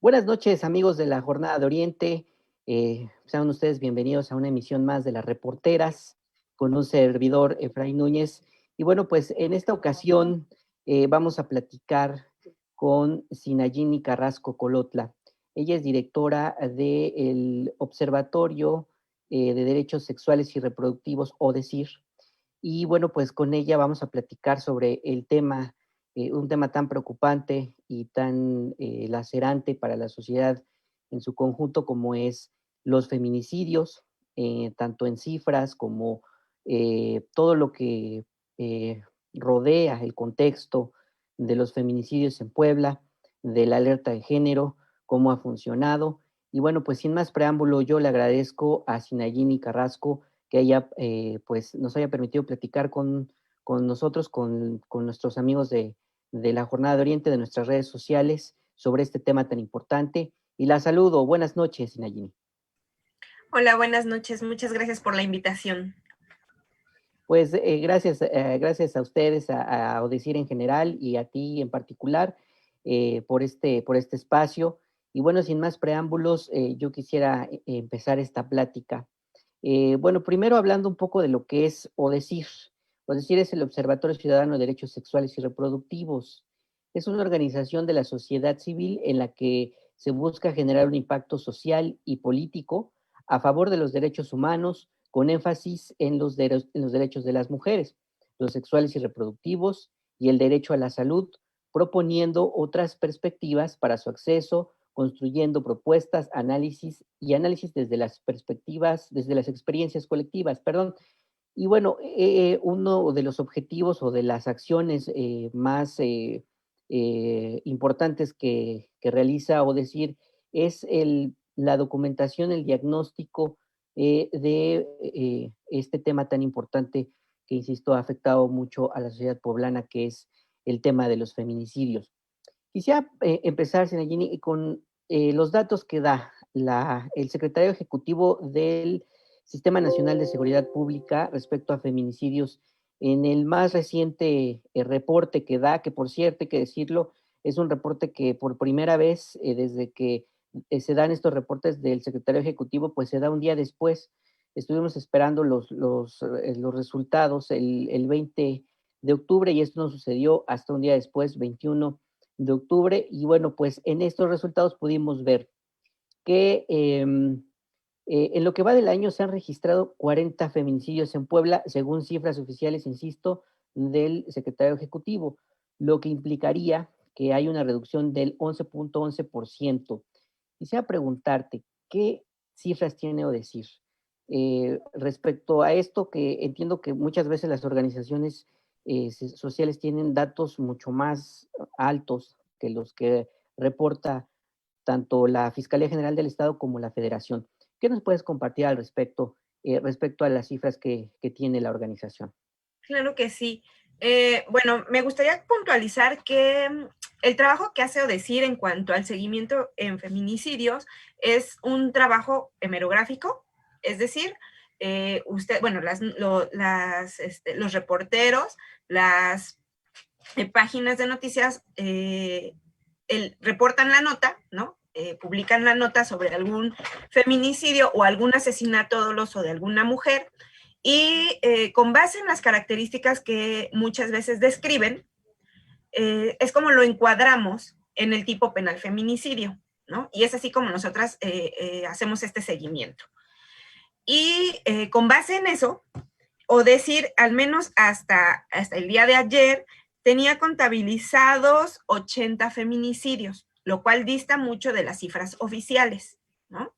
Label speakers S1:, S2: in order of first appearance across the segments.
S1: Buenas noches, amigos de la Jornada de Oriente. Sean ustedes bienvenidos a una emisión más de Las Reporteras con un servidor, Efraín Núñez. Y bueno, pues en esta ocasión vamos a platicar con Sinayini Carrasco Colotla. Ella es directora del Observatorio de Derechos Sexuales y Reproductivos, ODESIR. Y bueno, pues con ella vamos a platicar sobre el tema, un tema tan preocupante y tan lacerante para la sociedad en su conjunto como es los feminicidios, tanto en cifras como todo lo que eh, rodea el contexto de los feminicidios en Puebla, de la alerta de género, cómo ha funcionado. Y bueno, pues sin más preámbulo, yo le agradezco a Sinayini Carrasco que pues, nos haya permitido platicar con nosotros, con nuestros amigos de la Jornada de Oriente, de nuestras redes sociales, sobre este tema tan importante. Y la saludo. Buenas noches, Sinayini.
S2: Hola, buenas noches. Muchas gracias por la invitación.
S1: Pues gracias a ustedes, a Odesir en general y a ti en particular por este espacio. Y bueno, sin más preámbulos, yo quisiera empezar esta plática. Bueno, primero hablando un poco de lo que es ODESIR. ODESIR es el Observatorio Ciudadano de Derechos Sexuales y Reproductivos. Es una organización de la sociedad civil en la que se busca generar un impacto social y político a favor de los derechos humanos, con énfasis en en los derechos de las mujeres, los sexuales y reproductivos y el derecho a la salud, proponiendo otras perspectivas para su acceso, construyendo propuestas, análisis desde las perspectivas, desde las experiencias colectivas, perdón. Y bueno, uno de los objetivos o de las acciones más importantes que realiza o decir es la documentación, el diagnóstico de este tema tan importante que, insisto, ha afectado mucho a la sociedad poblana, que es el tema de los feminicidios. Quisiera empezar, Sinayini, con los datos que da el secretario ejecutivo del Sistema Nacional de Seguridad Pública respecto a feminicidios en el más reciente reporte que da, que por cierto hay que decirlo, es un reporte que por primera vez desde que se dan estos reportes del secretario ejecutivo, pues se da un día después. Estuvimos esperando los resultados el 20 de octubre y esto no sucedió hasta un día después, 21 de octubre. Y bueno, pues en estos resultados pudimos ver que en lo que va del año se han registrado 40 feminicidios en Puebla, según cifras oficiales, insisto, del secretario ejecutivo, lo que implicaría que hay una reducción del 11.11%. Quisiera preguntarte, ¿qué cifras tiene o decir respecto a esto? Que entiendo que muchas veces las organizaciones sociales tienen datos mucho más altos que los que reporta tanto la Fiscalía General del Estado como la Federación. ¿Qué nos puedes compartir al respecto, respecto a las cifras que tiene la organización?
S2: Claro que sí. Bueno, me gustaría puntualizar que el trabajo que hace ODESIR en cuanto al seguimiento en feminicidios es un trabajo hemerográfico, es decir, bueno, los reporteros, las páginas de noticias reportan la nota, ¿no? Publican la nota sobre algún feminicidio o algún asesinato doloso de alguna mujer y con base en las características que muchas veces describen, es como lo encuadramos en el tipo penal feminicidio, ¿no? Y es así como nosotras hacemos este seguimiento. Y con base en eso, o decir, al menos hasta el día de ayer, tenía contabilizados 80 feminicidios, lo cual dista mucho de las cifras oficiales, ¿no?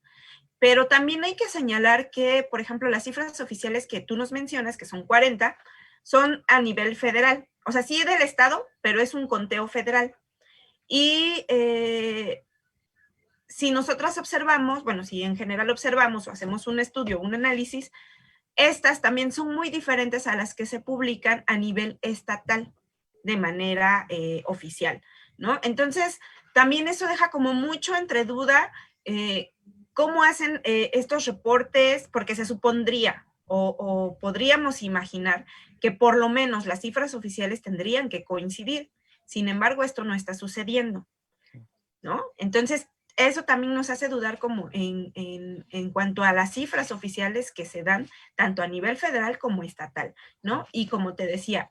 S2: Pero también hay que señalar que, por ejemplo, las cifras oficiales que tú nos mencionas, que son 40, son a nivel federal. O sea, sí del Estado, pero es un conteo federal. Y si nosotros observamos, bueno, si en general observamos o hacemos un estudio, un análisis, estas también son muy diferentes a las que se publican a nivel estatal de manera oficial, ¿no? Entonces, también eso deja como mucho entre duda cómo hacen estos reportes, porque se supondría o podríamos imaginar que por lo menos las cifras oficiales tendrían que coincidir. Sin embargo, esto no está sucediendo, ¿no? Entonces, eso también nos hace dudar como en cuanto a las cifras oficiales que se dan tanto a nivel federal como estatal, ¿no? Y como te decía,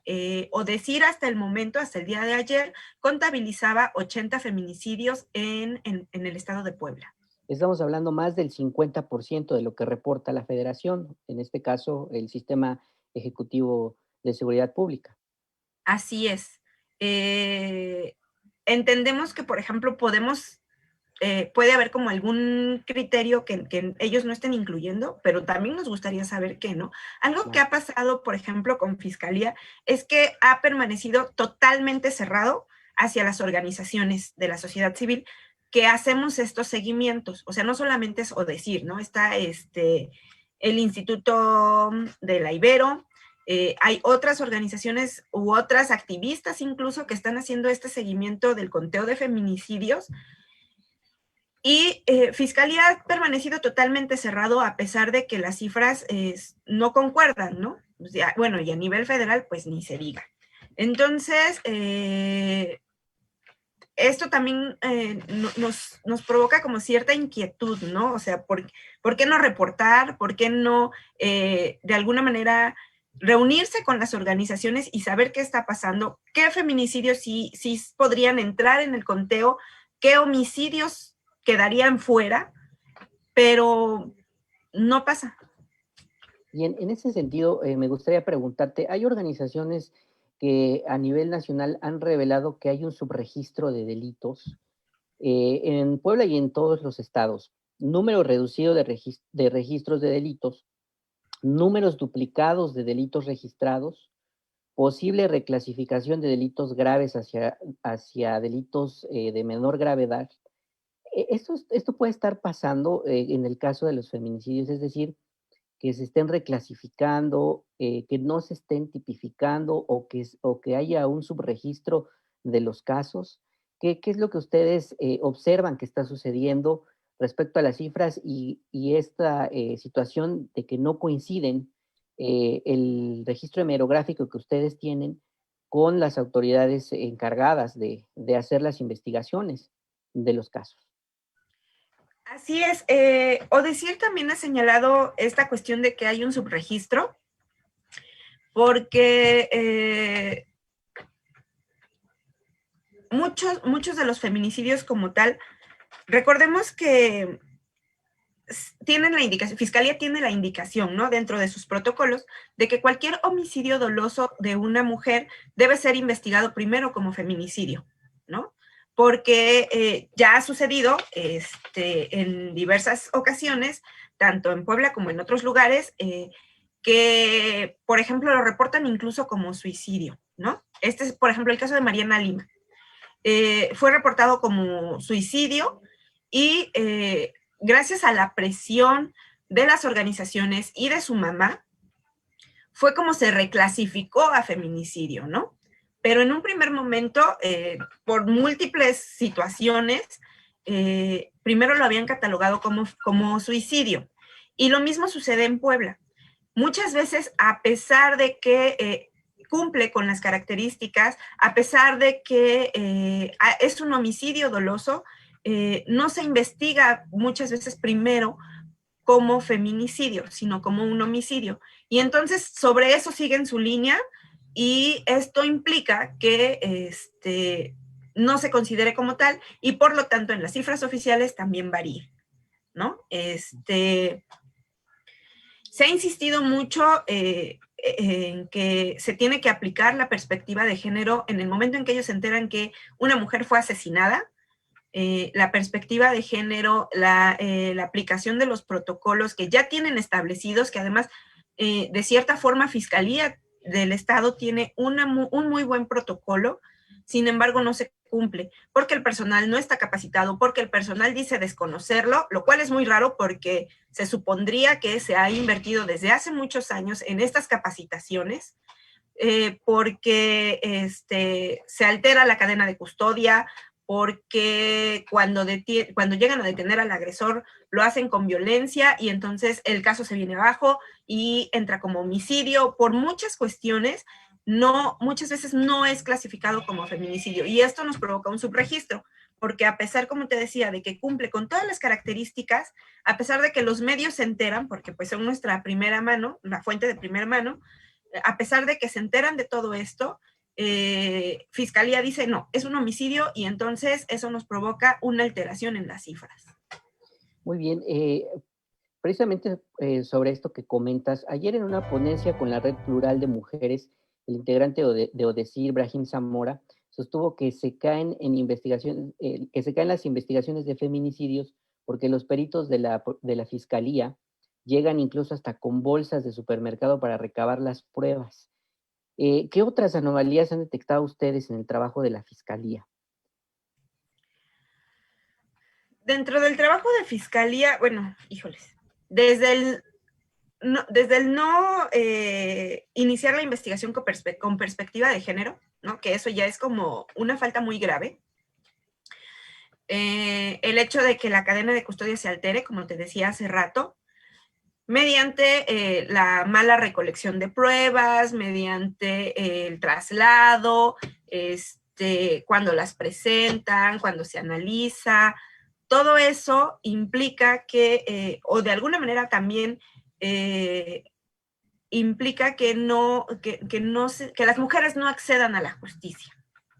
S2: ODECIR hasta el momento, hasta el día de ayer, contabilizaba 80 feminicidios en el estado de Puebla.
S1: Estamos hablando más del 50% de lo que reporta la federación, en este caso el Sistema Ejecutivo de Seguridad Pública.
S2: Así es. Entendemos que, por ejemplo, puede haber como algún criterio que ellos no estén incluyendo, pero también nos gustaría saber qué, ¿no? Algo que
S1: Claro.
S2: ha pasado, por ejemplo, con Fiscalía, es que ha permanecido totalmente cerrado hacia las organizaciones de la sociedad civil que hacemos estos seguimientos. O sea, no solamente es ODECIR, ¿no? Está el Instituto de la Ibero, hay otras organizaciones u otras activistas incluso que están haciendo este seguimiento del conteo de feminicidios. Y Fiscalía ha permanecido totalmente cerrado a pesar de que las cifras no concuerdan, ¿no? O sea, bueno, y a nivel federal, pues ni se diga. Entonces, esto también nos provoca como cierta inquietud, ¿no? O sea, ¿por qué no reportar? ¿Por qué no, de alguna manera, reunirse con las organizaciones y saber qué está pasando? ¿Qué feminicidios sí podrían entrar en el conteo? ¿Qué homicidios quedarían fuera? Pero no pasa.
S1: Y en ese sentido, me gustaría preguntarte, ¿hay organizaciones que a nivel nacional han revelado que hay un subregistro de delitos en Puebla y en todos los estados? Número reducido de registros de delitos, números duplicados de delitos registrados, posible reclasificación de delitos graves hacia delitos de menor gravedad. Esto puede estar pasando en el caso de los feminicidios, es decir, que se estén reclasificando, que no se estén tipificando o que haya un subregistro de los casos. ¿Qué es lo que ustedes observan que está sucediendo respecto a las cifras y esta situación de que no coinciden el registro hemerográfico que ustedes tienen con las autoridades encargadas de hacer las investigaciones de los casos?
S2: Así es. Odecir también ha señalado esta cuestión de que hay un subregistro, porque muchos de los feminicidios como tal, recordemos que tienen la indicación, Fiscalía tiene la indicación, ¿no? Dentro de sus protocolos, de que cualquier homicidio doloso de una mujer debe ser investigado primero como feminicidio, ¿no? Porque ya ha sucedido en diversas ocasiones, tanto en Puebla como en otros lugares, que, por ejemplo, lo reportan incluso como suicidio, ¿no? Este es, por ejemplo, el caso de Mariana Lima. Fue reportado como suicidio y gracias a la presión de las organizaciones y de su mamá, fue como se reclasificó a feminicidio, ¿no? Pero en un primer momento, por múltiples situaciones, primero lo habían catalogado como suicidio. Y lo mismo sucede en Puebla. Muchas veces, a pesar de que cumple con las características, a pesar de que es un homicidio doloso, no se investiga muchas veces primero como feminicidio, sino como un homicidio. Y entonces sobre eso siguen su línea y esto implica que no se considere como tal y por lo tanto en las cifras oficiales también varía, ¿no? Se ha insistido mucho en que se tiene que aplicar la perspectiva de género en el momento en que ellos se enteran que una mujer fue asesinada. La perspectiva de género, la aplicación de los protocolos que ya tienen establecidos, que además, de cierta forma, Fiscalía del Estado tiene un muy buen protocolo, sin embargo, no se cumple, porque el personal no está capacitado, porque el personal dice desconocerlo, lo cual es muy raro porque se supondría que se ha invertido desde hace muchos años en estas capacitaciones, porque se altera la cadena de custodia, porque cuando llegan a detener al agresor lo hacen con violencia y entonces el caso se viene abajo y entra como homicidio por muchas cuestiones. Muchas veces no es clasificado como feminicidio y esto nos provoca un subregistro. porque a pesar, como te decía, de que cumple con todas las características, a pesar de que los medios se enteran, porque pues son nuestra primera mano, la fuente de primera mano, a pesar de que se enteran de todo esto, Fiscalía dice no, es un homicidio y entonces eso nos provoca una alteración en las cifras.
S1: Muy bien. Precisamente sobre esto que comentas, ayer en una ponencia con la Red Plural de Mujeres, el integrante de ODECIR, Brahim Zamora, sostuvo que se caen en investigación, que se caen las investigaciones de feminicidios porque los peritos de la Fiscalía llegan incluso hasta con bolsas de supermercado para recabar las pruebas. ¿Qué otras anomalías han detectado ustedes en el trabajo de la Fiscalía?
S2: Dentro del trabajo de Fiscalía, bueno, híjoles, desde el no iniciar la investigación con perspectiva de género, ¿no? Que eso ya es como una falta muy grave. El hecho de que la cadena de custodia se altere, como te decía hace rato, mediante la mala recolección de pruebas, mediante el traslado, cuando las presentan, cuando se analiza, todo eso implica que, o de alguna manera también implica que que las mujeres no accedan a la justicia,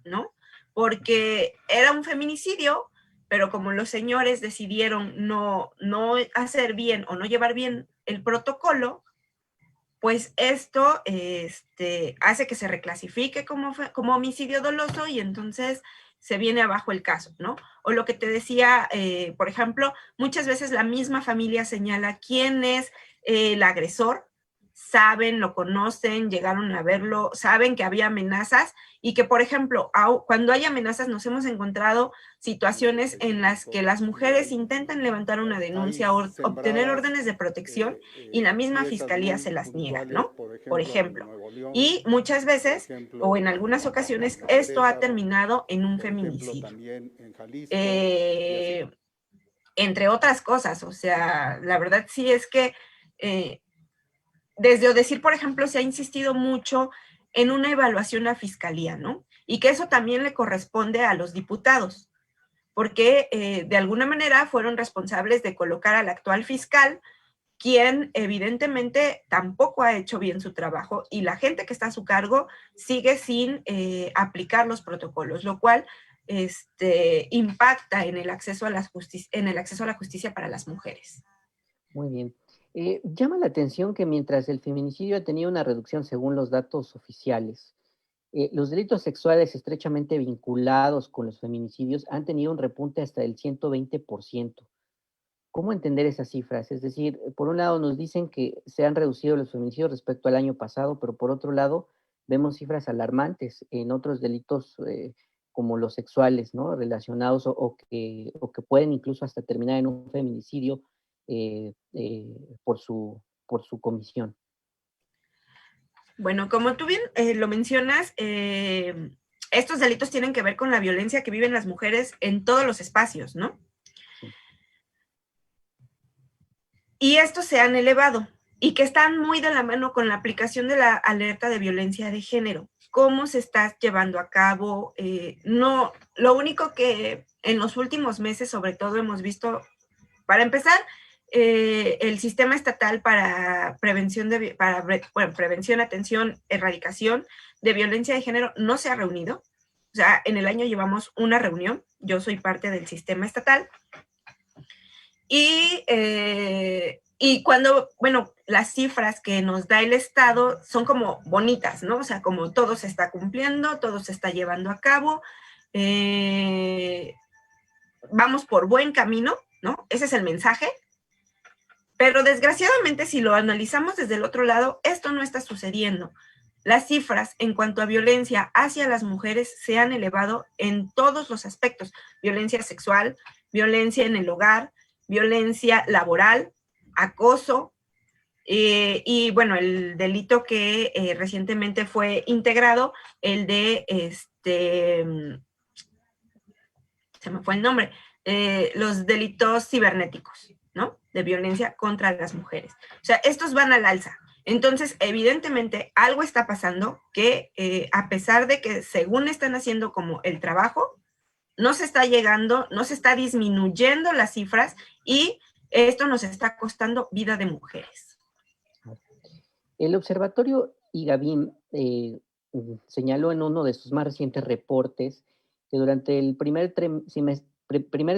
S2: ¿no? Porque era un feminicidio, pero como los señores decidieron no hacer bien o no llevar bien el protocolo, pues esto hace que se reclasifique como homicidio doloso y entonces se viene abajo el caso, ¿no? O lo que te decía, por ejemplo, muchas veces la misma familia señala quién es el agresor, saben, lo conocen, llegaron a verlo, saben que había amenazas y que, por ejemplo, cuando hay amenazas nos hemos encontrado situaciones en las que las mujeres intentan levantar una denuncia o obtener órdenes de protección y la misma fiscalía se las niega, ¿no? Por ejemplo. Y muchas veces, o en algunas ocasiones, esto ha terminado en un feminicidio. Entre otras cosas, o sea, la verdad sí es que desde decir, por ejemplo, se ha insistido mucho en una evaluación a fiscalía, ¿no? Y que eso también le corresponde a los diputados, porque de alguna manera fueron responsables de colocar al actual fiscal, quien evidentemente tampoco ha hecho bien su trabajo y la gente que está a su cargo sigue sin aplicar los protocolos, lo cual impacta en el acceso a la justicia para las mujeres.
S1: Muy bien. Llama la atención que mientras el feminicidio ha tenido una reducción según los datos oficiales, los delitos sexuales estrechamente vinculados con los feminicidios han tenido un repunte hasta del 120%. ¿Cómo entender esas cifras? Es decir, por un lado nos dicen que se han reducido los feminicidios respecto al año pasado, pero por otro lado vemos cifras alarmantes en otros delitos como los sexuales, ¿no? Relacionados o que pueden incluso hasta terminar en un feminicidio eh, eh, por su comisión.
S2: Bueno, como tú bien lo mencionas, estos delitos tienen que ver con la violencia que viven las mujeres en todos los espacios, ¿no?
S1: Sí.
S2: Y estos se han elevado y que están muy de la mano con la aplicación de la alerta de violencia de género. ¿Cómo se está llevando a cabo? No, lo único que en los últimos meses, sobre todo, hemos visto, para empezar, el sistema estatal para prevención, atención, erradicación de violencia de género no se ha reunido. O sea, en el año llevamos una reunión. Yo soy parte del sistema estatal. Y cuando, bueno, las cifras que nos da el Estado son como bonitas, ¿no? O sea, como todo se está cumpliendo, todo se está llevando a cabo, vamos por buen camino, ¿no? Ese es el mensaje. Pero desgraciadamente, si lo analizamos desde el otro lado, esto no está sucediendo. Las cifras en cuanto a violencia hacia las mujeres se han elevado en todos los aspectos. Violencia sexual, violencia en el hogar, violencia laboral, acoso, y bueno, el delito que recientemente fue integrado, el de, se me fue el nombre, los delitos cibernéticos, ¿no? De violencia contra las mujeres. O sea, estos van al alza. Entonces, evidentemente, algo está pasando que a pesar de que según están haciendo como el trabajo, no se está llegando, no se está disminuyendo las cifras y esto nos está costando vida de mujeres.
S1: El Observatorio IGABIM señaló en uno de sus más recientes reportes que durante el primer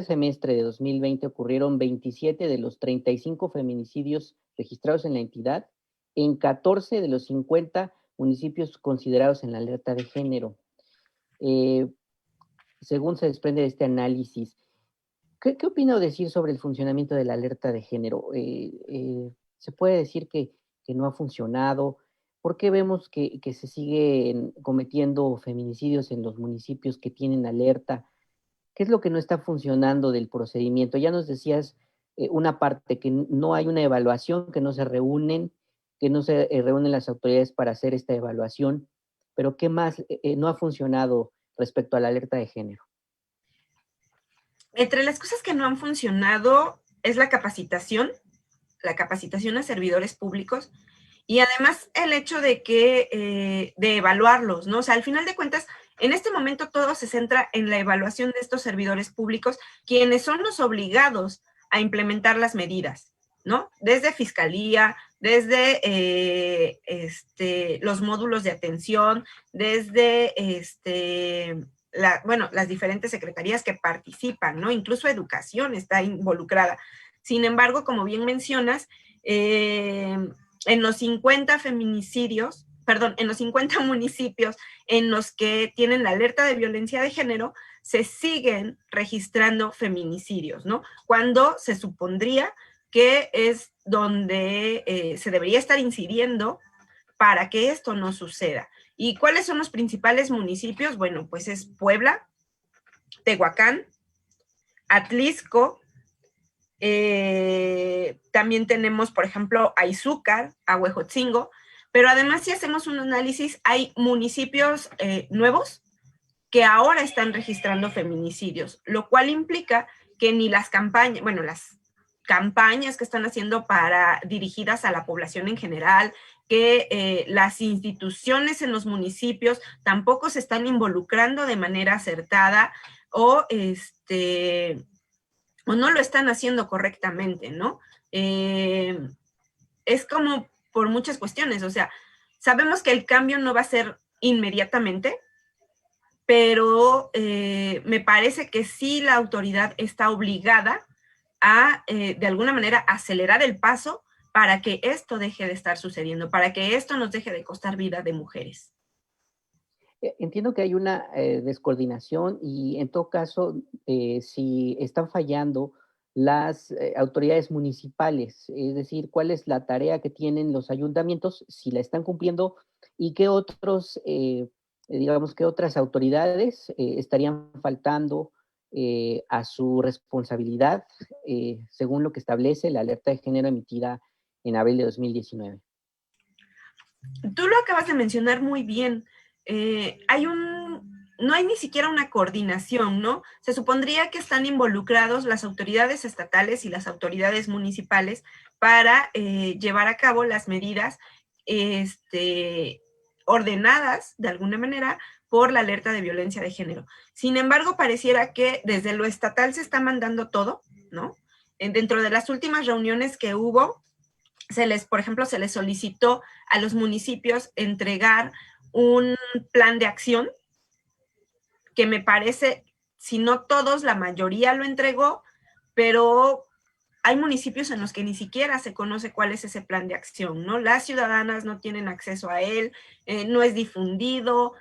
S1: semestre de 2020 ocurrieron 27 de los 35 feminicidios registrados en la entidad en 14 de los 50 municipios considerados en la alerta de género. Eh, Según se desprende de este análisis, ¿qué opina o decir sobre el funcionamiento de la alerta de género? ¿Se puede decir que no ha funcionado? ¿Por qué vemos que se siguen cometiendo feminicidios en los municipios que tienen alerta? ¿Qué es lo que no está funcionando del procedimiento? Ya nos decías una parte, que no hay una evaluación, que no se reúnen las autoridades para hacer esta evaluación, pero ¿qué más no ha funcionado respecto a la alerta de género?
S2: Entre las cosas que no han funcionado es la capacitación a servidores públicos y además el hecho de evaluarlos, ¿no? O sea, al final de cuentas, en este momento todo se centra en la evaluación de estos servidores públicos, quienes son los obligados a implementar las medidas, ¿no? Desde fiscalía, desde los módulos de atención, desde las diferentes secretarías que participan, ¿no? Incluso educación está involucrada. Sin embargo, como bien mencionas, en los 50 feminicidios, perdón, en los 50 municipios en los que tienen la alerta de violencia de género, se siguen registrando feminicidios, ¿no? Cuando se supondría que es donde se debería estar incidiendo para que esto no suceda. ¿Y cuáles son los principales municipios? Bueno, pues es Puebla, Tehuacán, Atlisco, también tenemos, por ejemplo, a Izúcar, a Huejotzingo, pero además si hacemos un análisis, hay municipios nuevos que ahora están registrando feminicidios, lo cual implica que ni las campañas, bueno, las campañas que están haciendo para dirigidas a la población en general, que las instituciones en los municipios tampoco se están involucrando de manera acertada o o no lo están haciendo correctamente, ¿no? Es como por muchas cuestiones, o sea, sabemos que el cambio no va a ser inmediatamente, pero me parece que sí la autoridad está obligada a, de alguna manera, acelerar el paso para que esto deje de estar sucediendo, para que esto nos deje de costar vida de mujeres.
S1: Entiendo que hay una descoordinación y en todo caso, si están fallando las autoridades municipales, es decir, cuál es la tarea que tienen los ayuntamientos, si la están cumpliendo y qué otros, digamos, qué otras autoridades estarían faltando a su responsabilidad, según lo que establece la alerta de género emitida en abril de 2019.
S2: Tú lo acabas de mencionar muy bien. No hay ni siquiera una coordinación, ¿no? Se supondría que están involucrados las autoridades estatales y las autoridades municipales para llevar a cabo las medidas ordenadas, de alguna manera, por la alerta de violencia de género. Sin embargo, pareciera que desde lo estatal se está mandando todo, ¿no? Dentro de las últimas reuniones que hubo, por ejemplo, se les solicitó a los municipios entregar un plan de acción que me parece, si no todos, la mayoría lo entregó, pero hay municipios en los que ni siquiera se conoce cuál es ese plan de acción, ¿no? Las ciudadanas no tienen acceso a él, no es difundido,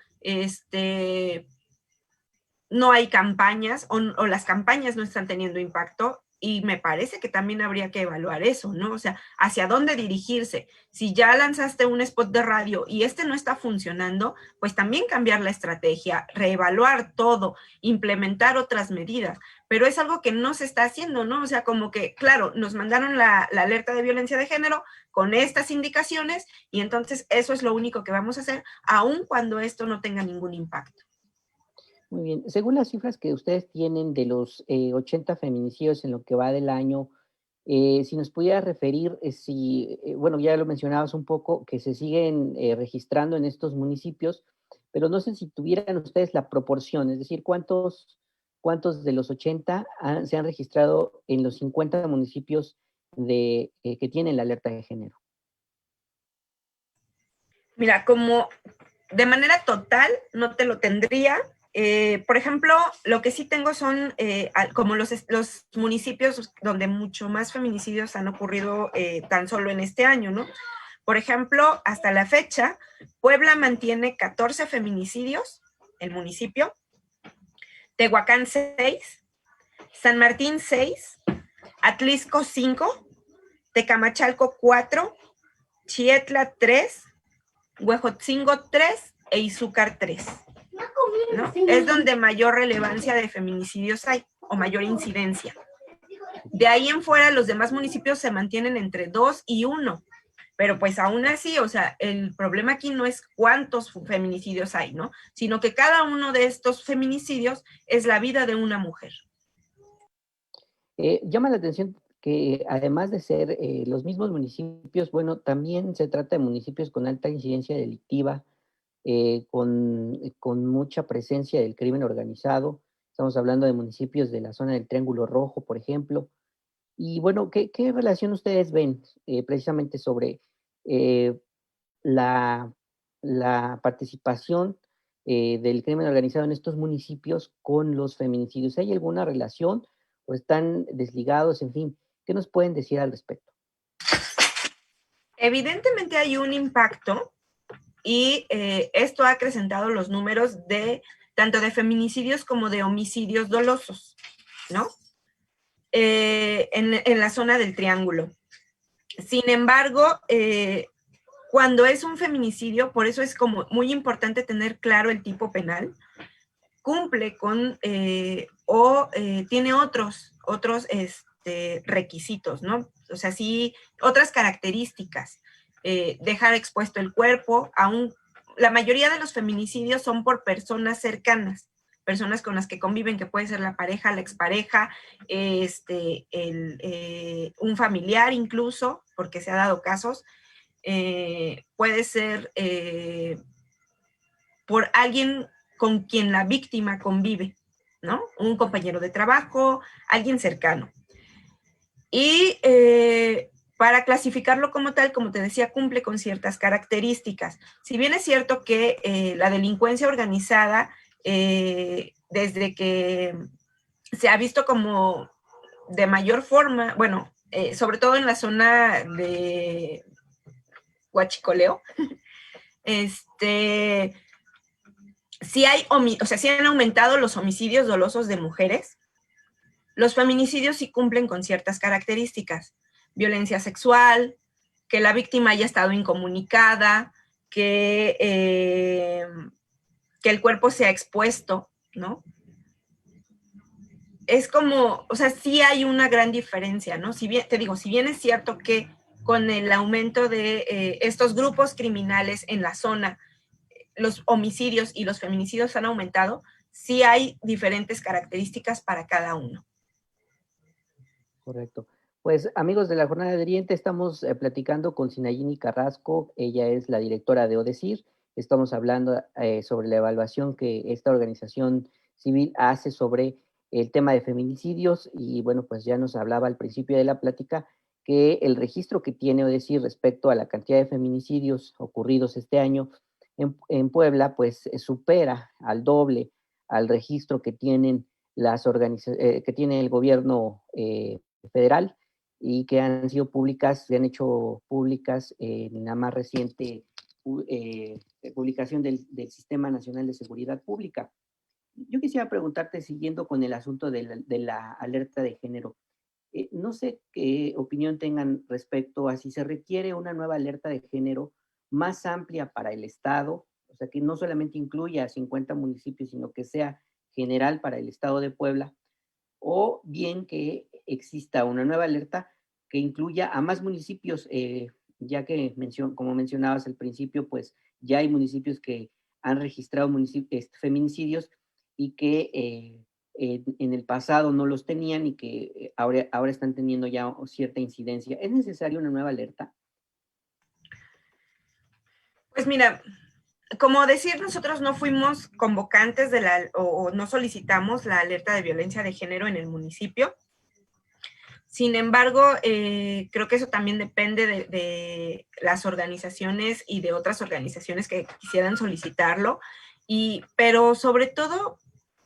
S2: no hay campañas o las campañas no están teniendo impacto y me parece que también habría que evaluar eso, ¿no? O sea, hacia dónde dirigirse. Si ya lanzaste un spot de radio y no está funcionando, pues también cambiar la estrategia, reevaluar todo, implementar otras medidas, pero es algo que no se está haciendo, ¿no? O sea, como que, claro, nos mandaron la alerta de violencia de género con estas indicaciones y entonces eso es lo único que vamos a hacer, aun cuando esto no tenga ningún impacto.
S1: Muy bien. Según las cifras que ustedes tienen de los 80 feminicidios en lo que va del año, si nos pudiera referir, si, bueno, ya lo mencionabas un poco, que se siguen registrando en estos municipios, pero no sé si tuvieran ustedes la proporción, es decir, cuántos cuántos de los 80 se han registrado en los 50 municipios que tienen la alerta de género.
S2: Mira, como de manera total no te lo tendría. Por ejemplo, lo que sí tengo son como los municipios donde mucho más feminicidios han ocurrido tan solo en este año, ¿no? Por ejemplo, hasta la fecha, Puebla mantiene 14 feminicidios, el municipio, Tehuacán 6, San Martín 6, Atlisco 5, Tecamachalco 4, Chietla 3, Huejotzingo 3 e Izúcar 3. ¿No? Es donde mayor relevancia de feminicidios hay, o mayor incidencia. De ahí en fuera, los demás municipios se mantienen entre 2 y 1. Pero pues aún así, o sea, el problema aquí no es cuántos feminicidios hay, ¿no? Sino que cada uno de estos feminicidios es la vida de una mujer.
S1: Llama la atención que además de ser los mismos municipios, bueno, también se trata de municipios con alta incidencia delictiva, con mucha presencia del crimen organizado. Estamos hablando de municipios de la zona del Triángulo Rojo, por ejemplo. Y bueno, ¿qué relación ustedes ven precisamente sobre eh, la, la participación del crimen organizado en estos municipios con los feminicidios? ¿Hay alguna relación o están desligados? En fin, ¿qué nos pueden decir al respecto?
S2: Evidentemente hay un impacto y esto ha acrecentado los números de tanto de feminicidios como de homicidios dolosos, ¿no? En la zona del Triángulo. Sin embargo, cuando es un feminicidio, por eso es como muy importante tener claro el tipo penal, cumple con tiene otros requisitos, ¿no? O sea, sí, otras características. Dejar expuesto el cuerpo, la mayoría de los feminicidios son por personas cercanas, personas con las que conviven, que puede ser la pareja, la expareja, un familiar incluso, porque se ha dado casos, puede ser por alguien con quien la víctima convive, ¿no? Un compañero de trabajo, alguien cercano. Y para clasificarlo como tal, como te decía, cumple con ciertas características. Si bien es cierto que la delincuencia organizada, desde que se ha visto como de mayor forma, bueno, sobre todo en la zona de Huachicoleo, sí sí han aumentado los homicidios dolosos de mujeres. Los feminicidios sí cumplen con ciertas características: violencia sexual, que la víctima haya estado incomunicada, que el cuerpo sea expuesto, ¿no? Es como, o sea, sí hay una gran diferencia, ¿no? Si bien, te digo, si bien es cierto que con el aumento de estos grupos criminales en la zona, los homicidios y los feminicidios han aumentado, sí hay diferentes características para cada uno.
S1: Correcto. Pues amigos de la Jornada de Oriente, estamos platicando con Sinayini Carrasco, ella es la directora de ODECIR, estamos hablando sobre la evaluación que esta organización civil hace sobre el tema de feminicidios y bueno, pues ya nos hablaba al principio de la plática que el registro que tiene ODECIR respecto a la cantidad de feminicidios ocurridos este año en Puebla, pues supera al doble al registro que tienen que tiene el gobierno federal y que han sido públicas, se han hecho públicas en la más reciente publicación del Sistema Nacional de Seguridad Pública. Yo quisiera preguntarte, siguiendo con el asunto de la alerta de género, no sé qué opinión tengan respecto a si se requiere una nueva alerta de género más amplia para el Estado, o sea, que no solamente incluya a 50 municipios, sino que sea general para el Estado de Puebla, o bien que exista una nueva alerta que incluya a más municipios, ya que, como mencionabas al principio, pues ya hay municipios que han registrado feminicidios y que en el pasado no los tenían y que ahora están teniendo ya cierta incidencia. ¿Es necesaria una nueva alerta?
S2: Pues mira, como decir, nosotros no fuimos convocantes o no solicitamos la alerta de violencia de género en el municipio. Sin embargo, creo que eso también depende de las organizaciones y de otras organizaciones que quisieran solicitarlo. Pero sobre todo,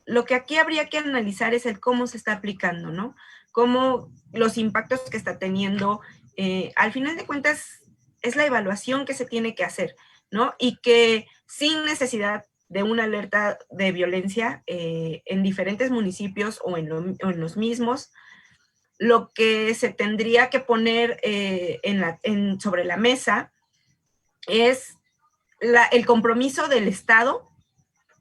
S2: lo que aquí habría que analizar es el cómo se está aplicando, ¿no? Cómo los impactos que está teniendo. Al final de cuentas, es la evaluación que se tiene que hacer, ¿no? Y que sin necesidad de una alerta de violencia en diferentes municipios o en los mismos, lo que se tendría que poner sobre la mesa es el compromiso del Estado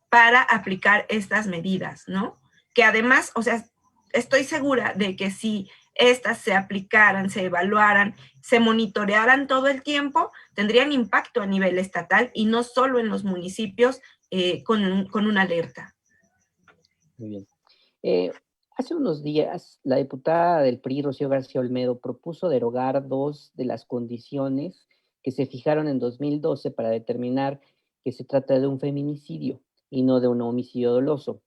S2: para aplicar estas medidas, ¿no? Que además, o sea, estoy segura de que si estas se aplicaran, se evaluaran, se monitorearan todo el tiempo, tendrían impacto a nivel estatal y no solo en los municipios con una alerta.
S1: Muy bien. Hace unos días, la diputada del PRI, Rocío García Olmedo, propuso derogar dos de las condiciones que se fijaron en 2012 para determinar que se trata de un feminicidio y no de un homicidio doloso.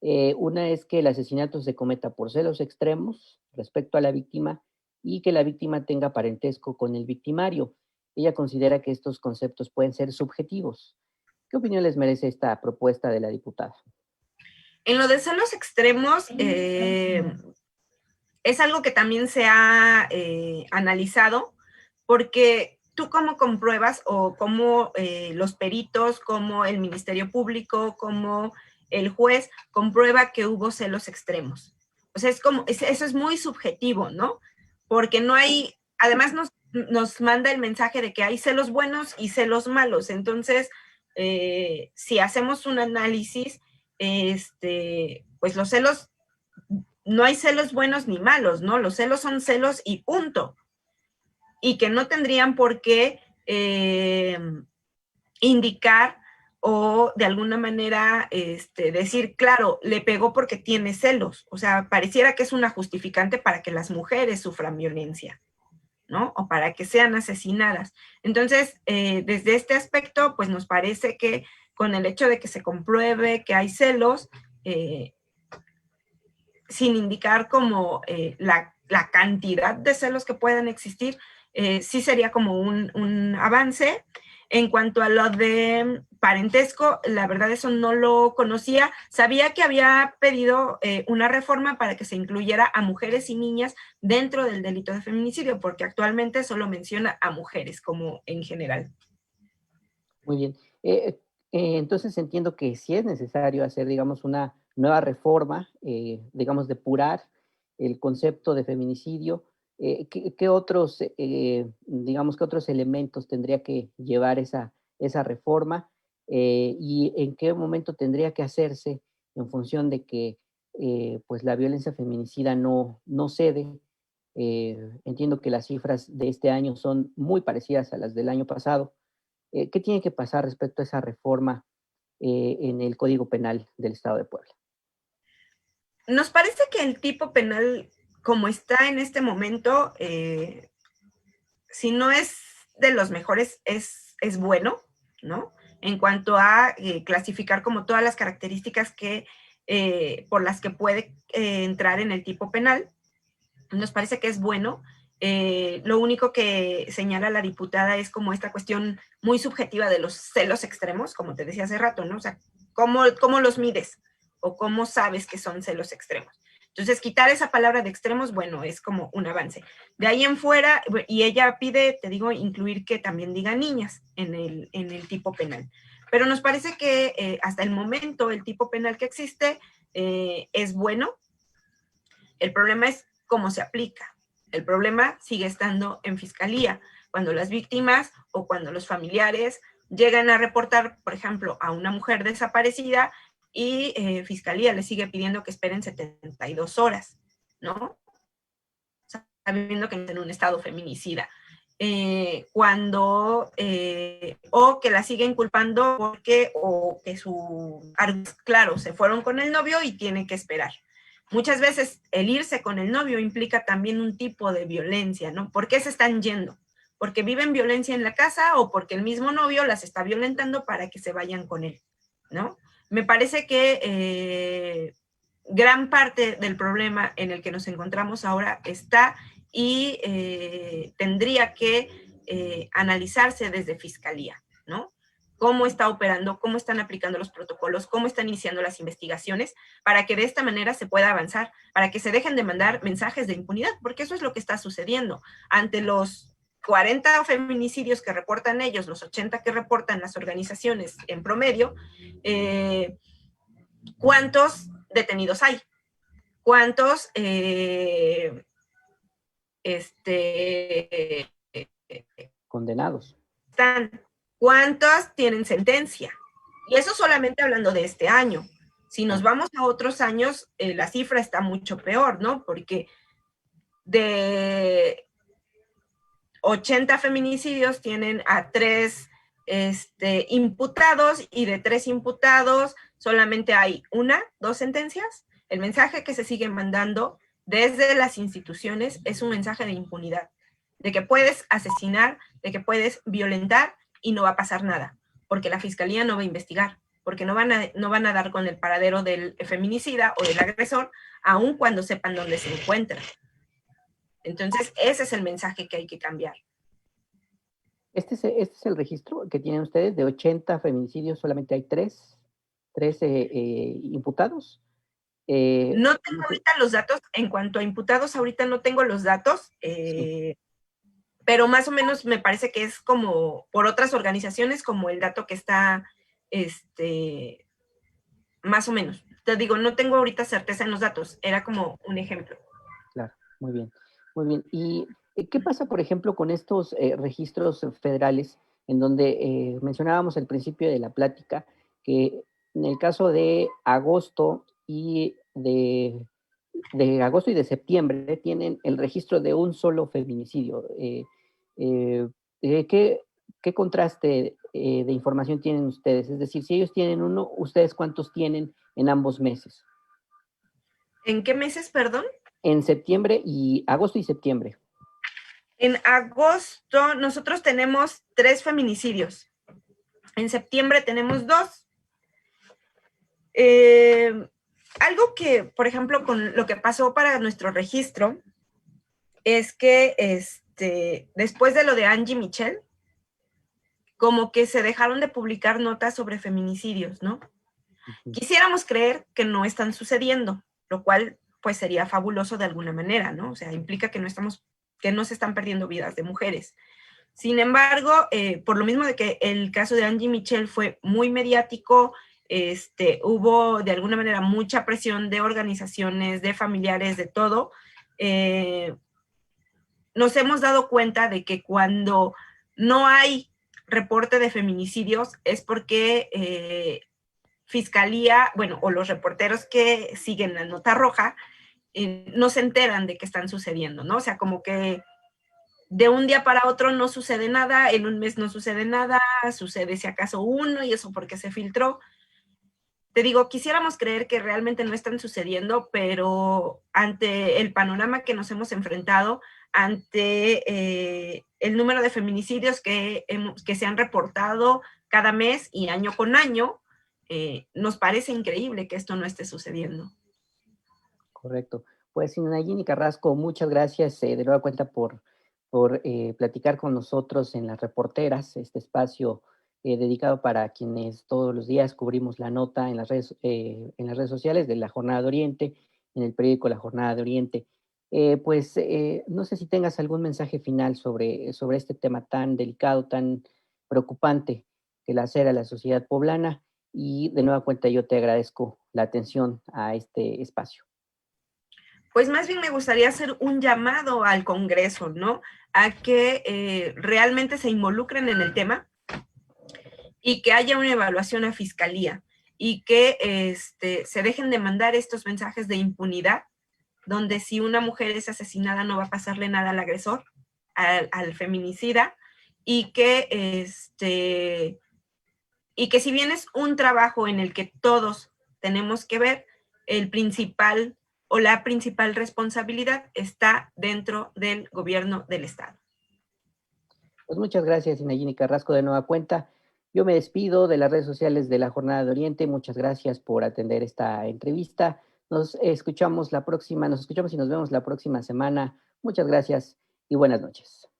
S1: Una es que el asesinato se cometa por celos extremos respecto a la víctima y que la víctima tenga parentesco con el victimario. Ella considera que estos conceptos pueden ser subjetivos. ¿Qué opinión les merece esta propuesta de la diputada?
S2: En lo de celos extremos, es algo que también se ha analizado, porque tú cómo compruebas o cómo los peritos, como el Ministerio Público, como el juez comprueba que hubo celos extremos. O sea, eso es muy subjetivo, ¿no? Porque no hay, además nos manda el mensaje de que hay celos buenos y celos malos. Entonces, si hacemos un análisis, pues los celos, no hay celos buenos ni malos, ¿no? Los celos son celos y punto. Y que no tendrían por qué indicar o de alguna manera decir, claro, le pegó porque tiene celos. O sea, pareciera que es una justificante para que las mujeres sufran violencia, ¿no? O para que sean asesinadas. Entonces, desde este aspecto, pues nos parece que con el hecho de que se compruebe que hay celos, sin indicar como la cantidad de celos que puedan existir, sí sería como un avance. En cuanto a lo de parentesco, la verdad eso no lo conocía. Sabía que había pedido una reforma para que se incluyera a mujeres y niñas dentro del delito de feminicidio, porque actualmente solo menciona a mujeres como en general.
S1: Muy bien. Entonces entiendo que sí es necesario hacer, digamos, una nueva reforma, digamos, depurar el concepto de feminicidio. ¿Qué otros, digamos, qué otros elementos tendría que llevar esa reforma? ¿Y en qué momento tendría que hacerse en función de que, pues, la violencia feminicida no cede? Entiendo que las cifras de este año son muy parecidas a las del año pasado. ¿Qué tiene que pasar respecto a esa reforma en el Código Penal del Estado de Puebla?
S2: Nos parece que el tipo penal, como está en este momento, si no es de los mejores, es bueno, ¿no? En cuanto a clasificar como todas las características por las que puede entrar en el tipo penal, nos parece que es bueno. Lo único que señala la diputada es como esta cuestión muy subjetiva de los celos extremos, como te decía hace rato, ¿no? O sea, ¿cómo los mides? ¿O cómo sabes que son celos extremos? Entonces, quitar esa palabra de extremos, bueno, es como un avance. De ahí en fuera, y ella pide, te digo, incluir que también diga niñas en el tipo penal. Pero nos parece que hasta el momento el tipo penal que existe es bueno. El problema es cómo se aplica. El problema sigue estando en fiscalía. Cuando las víctimas o cuando los familiares llegan a reportar, por ejemplo, a una mujer desaparecida y fiscalía le sigue pidiendo que esperen 72 horas, ¿no? Sabiendo que es en un estado feminicida. O que la siguen culpando o que claro, se fueron con el novio y tiene que esperar. Muchas veces el irse con el novio implica también un tipo de violencia, ¿no? ¿Por qué se están yendo? porque viven violencia en la casa o porque el mismo novio las está violentando para que se vayan con él, ¿no? Me parece que gran parte del problema en el que nos encontramos ahora está y tendría que analizarse desde Fiscalía, ¿no? Cómo está operando, cómo están aplicando los protocolos, cómo están iniciando las investigaciones, para que de esta manera se pueda avanzar, para que se dejen de mandar mensajes de impunidad, porque eso es lo que está sucediendo. Ante los 40 feminicidios que reportan ellos, los 80 que reportan las organizaciones en promedio, ¿cuántos detenidos hay? ¿Cuántos
S1: Condenados.
S2: están? ¿Cuántos tienen sentencia? Y eso solamente hablando de este año. Si nos vamos a otros años, la cifra está mucho peor, ¿no? Porque de 80 feminicidios tienen a 3 imputados, y de 3 imputados solamente hay 1, 2 sentencias. El mensaje que se sigue mandando desde las instituciones es un mensaje de impunidad, de que puedes asesinar, de que puedes violentar y no va a pasar nada, porque la fiscalía no va a investigar, porque no van a dar con el paradero del feminicida o del agresor, aun cuando sepan dónde se encuentra. Entonces, ese es el mensaje que hay que cambiar.
S1: Este es el registro que tienen ustedes. De 80 feminicidios solamente hay 3 imputados.
S2: No tengo ahorita los datos. En cuanto a imputados, ahorita no tengo los datos,
S1: Sí.
S2: pero más o menos me parece que es como por otras organizaciones, como el dato que está, más o menos. Te digo, no tengo ahorita certeza en los datos, era como un ejemplo.
S1: Claro, muy bien, muy bien. ¿Y qué pasa, por ejemplo, con estos registros federales en donde mencionábamos al principio de la plática que en el caso de agosto y de septiembre tienen el registro de un solo feminicidio? Eh, ¿qué, qué contraste de información tienen ustedes? Es decir, si ellos tienen uno, ¿ustedes cuántos tienen en ambos meses?
S2: ¿En qué meses, perdón?
S1: En septiembre y agosto y septiembre.
S2: En agosto nosotros tenemos 3 feminicidios. En septiembre tenemos 2. Algo que, por ejemplo, con lo que pasó para nuestro registro, es que después de lo de Angie Michel, como que se dejaron de publicar notas sobre feminicidios, ¿no? Quisiéramos creer que no están sucediendo, lo cual pues sería fabuloso de alguna manera, ¿no? O sea, implica que no se están perdiendo vidas de mujeres. Sin embargo, por lo mismo de que el caso de Angie Michel fue muy mediático, hubo de alguna manera mucha presión de organizaciones, de familiares, de todo, nos hemos dado cuenta de que cuando no hay reporte de feminicidios es porque Fiscalía, bueno, o los reporteros que siguen la nota roja, no se enteran de que están sucediendo, ¿no? O sea, como que de un día para otro no sucede nada, en un mes no sucede nada, sucede si acaso uno, y eso porque se filtró. Te digo, quisiéramos creer que realmente no están sucediendo, pero ante el panorama que nos hemos enfrentado, ante el número de feminicidios que se han reportado cada mes y año con año, nos parece increíble que esto no esté sucediendo.
S1: Correcto. Pues Nayini Carrasco, muchas gracias de nueva cuenta por platicar con nosotros en Las Reporteras, este espacio dedicado para quienes todos los días cubrimos la nota en en las redes sociales de la Jornada de Oriente, en el periódico La Jornada de Oriente. No sé si tengas algún mensaje final sobre este tema tan delicado, tan preocupante que lacera a la sociedad poblana, y de nueva cuenta yo te agradezco la atención a este espacio.
S2: Pues más bien me gustaría hacer un llamado al Congreso, ¿no? A que realmente se involucren en el tema y que haya una evaluación a Fiscalía y que se dejen de mandar estos mensajes de impunidad, donde si una mujer es asesinada no va a pasarle nada al agresor, al feminicida, y que si bien es un trabajo en el que todos tenemos que ver, el principal o la principal responsabilidad está dentro del gobierno del Estado.
S1: Pues muchas gracias, Inayini Carrasco, de nueva cuenta. Yo me despido de las redes sociales de la Jornada de Oriente. Muchas gracias por atender esta entrevista. Nos escuchamos y nos vemos la próxima semana. Muchas gracias y buenas noches.